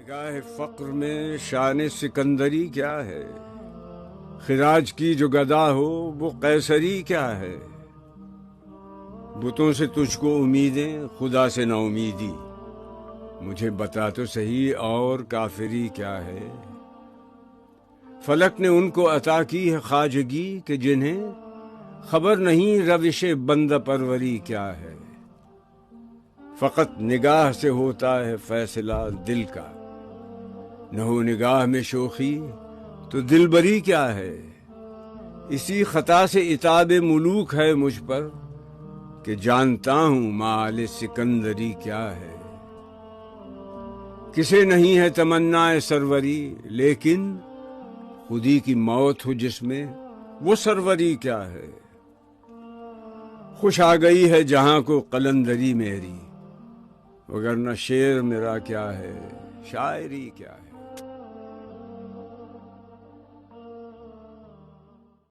نگاہ فقر میں شان سکندری کیا ہے؟ خراج کی جو گدا ہو وہ قیصری کیا ہے؟ بتوں سے تجھ کو امیدیں، خدا سے نا امیدی، مجھے بتا تو صحیح اور کافری کیا ہے؟ فلک نے ان کو عطا کی ہے خواجگی کہ جنہیں خبر نہیں روش بندہ پروری کیا ہے۔ فقط نگاہ سے ہوتا ہے فیصلہ دل کا، نہ ہو نگاہ میں شوخی تو دلبری کیا ہے؟ اسی خطا سے عتاب ملوک ہے مجھ پر کہ جانتا ہوں مآل سکندری کیا ہے۔ کسے نہیں ہے تمنا سروری، لیکن خودی کی موت ہو جس میں وہ سروری کیا ہے؟ خوش آ گئی ہے جہاں کو قلندری میری، وگرنہ شعر میرا کیا ہے، شاعری کیا ہے؟